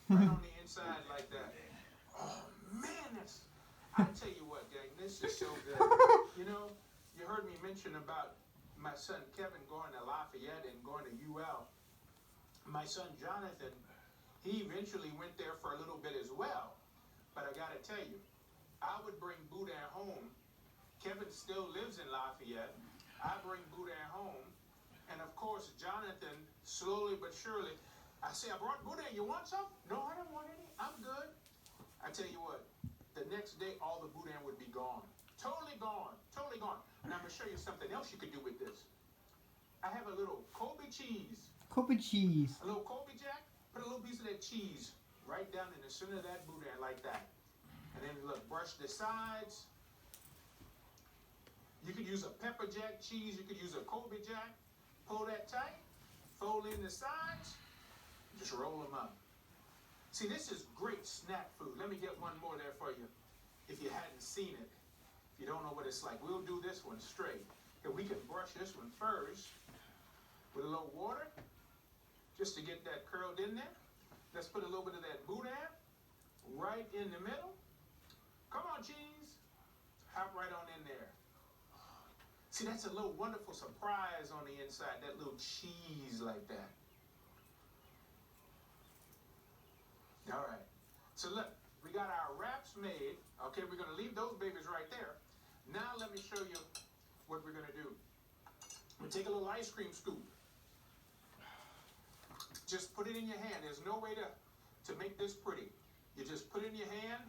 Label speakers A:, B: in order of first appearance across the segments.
A: Right on the inside like that. Oh man, that's. I tell you what, gang, this is so good. You know, you heard me mention about my son Kevin going to Lafayette and going to UL. My son Jonathan, he eventually went there for a little bit as well. But I gotta tell you, I would bring Boudin home. Kevin still lives in Lafayette. I bring Boudin home. And of course, Jonathan, slowly but surely, I say, I brought Boudin, you want some? No, I don't want any. I'm good. I tell you what, the next day, all the Boudin would be gone. Totally gone. Totally gone. And I'm going to show you something else you could do with this. I have a little Colby cheese.
B: Kobe cheese.
A: A little Colby Jack. Put a little piece of that cheese right down in the center of that Boudin like that. And then look, brush the sides. You could use a pepper jack cheese. You could use a Colby Jack. Pull that tight. Fold in the sides. Just roll them up. See, this is great snack food. Let me get one more there for you if you hadn't seen it. If you don't know what it's like, we'll do this one straight. And we can brush this one first with a little water just to get that curled in there. Let's put a little bit of that Boudin right in the middle. Come on, cheese. Hop right on in there. See, that's a little wonderful surprise on the inside, that little cheese like that. All right. So look, we got our wraps made. Okay, we're going to leave those babies right there. Now let me show you what we're going to do. We'll take a little ice cream scoop. Just put it in your hand. There's no way to make this pretty. You just put it in your hand,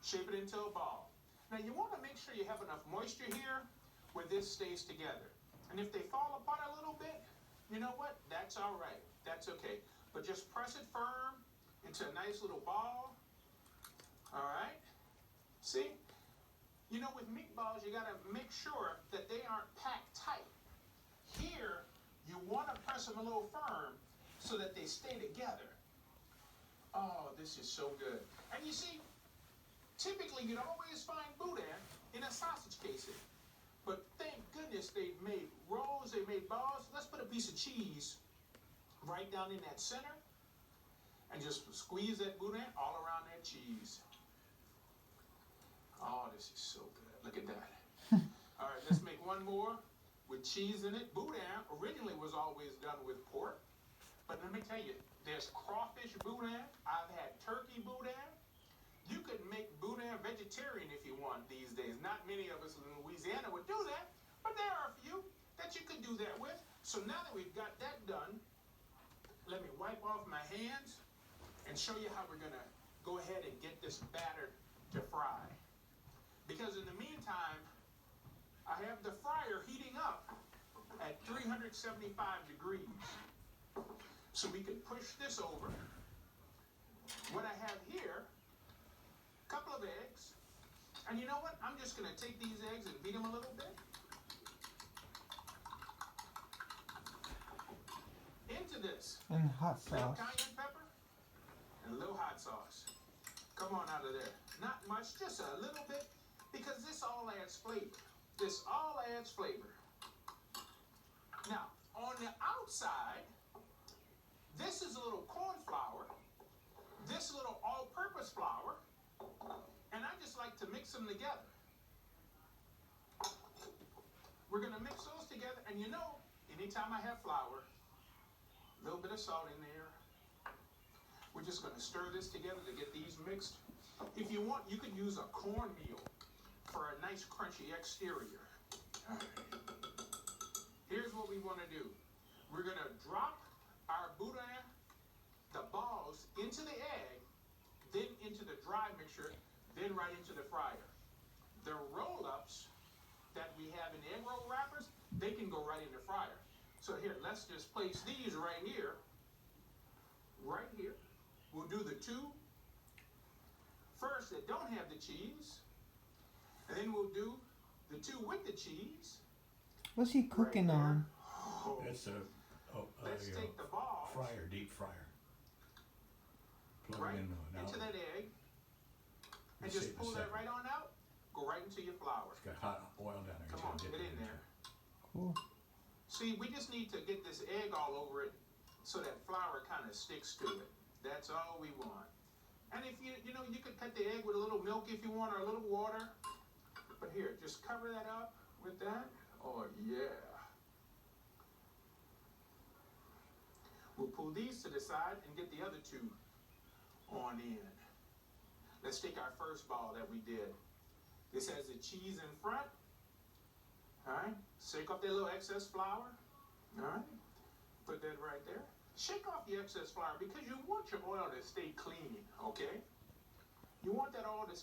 A: shape it into a ball. Now you want to make sure you have enough moisture here where this stays together. And if they fall apart a little bit, you know what? That's all right. That's okay. But just press it firm into a nice little ball. All right? See? You know, with meatballs, you got to make sure that they aren't packed tight. Here, you want to press them a little firm so that they stay together. Oh, this is so good. And you see, typically you'd always find Boudin in a sausage casing. But thank goodness they made rolls, they made balls. Let's put a piece of cheese right down in that center and just squeeze that Boudin all around that cheese. Oh, this is so good. Look at that. All right, let's make one more with cheese in it. Boudin originally was always done with pork. But let me tell you, there's crawfish Boudin. I've had turkey Boudin. You could make Boudin vegetarian if you want these days. Not many of us in Louisiana would do that, but there are a few that you could do that with. So now that we've got that done, let me wipe off my hands and show you how we're going to go ahead and get this batter to fry. Because in the meantime, I have the fryer heating up at 375 degrees. So we can push this over. What I have here, a couple of eggs. And you know what? I'm just going to take these eggs and beat them a little bit. Into this.
B: And hot
A: Little
B: sauce.
A: cayenne pepper and a little hot sauce. Come on out of there. Not much, just a little bit, because this all adds flavor. This all adds flavor. Now, on the outside, this is a little corn flour. This little all-purpose flour. And I just like to mix them together. We're going to mix those together. And you know, anytime I have flour, a little bit of salt in there. We're just going to stir this together to get these mixed. If you want, you could use a cornmeal for a nice crunchy exterior. All right. Here's what we want to do. We're going to drop our Boudin, the balls, into the egg, then into the dry mixture, then right into the fryer. The roll-ups that we have in the egg roll wrappers, they can go right in the fryer. So here, let's just place these right here. Right here. We'll do the two first that don't have the cheese. And then we'll do the two with the cheese.
B: What's he cooking
A: right
B: on?
A: Oh.
C: It's
A: Let's take the balls
C: fryer, deep fryer. Plug
A: right
C: it in now.
A: into that egg. And
C: Let's see
A: just
C: in a
A: pull that
C: second.
A: right on out. Go right into your flour.
C: It's got hot oil down there.
A: Come
C: so
A: on,
C: dip
A: get
C: it
A: in there.
B: Cool.
A: See, we just need to get this egg all over it so that flour kind of sticks to it. That's all we want. And if you could cut the egg with a little milk if you want, or a little water. But here, just cover that up with that. Oh, yeah. We'll pull these to the side and get the other two on in. Let's take our first ball that we did. This has the cheese in front. All right. Shake off that little excess flour. All right. Put that right there. Shake off the excess flour because you want your oil to stay clean, okay? You want that oil to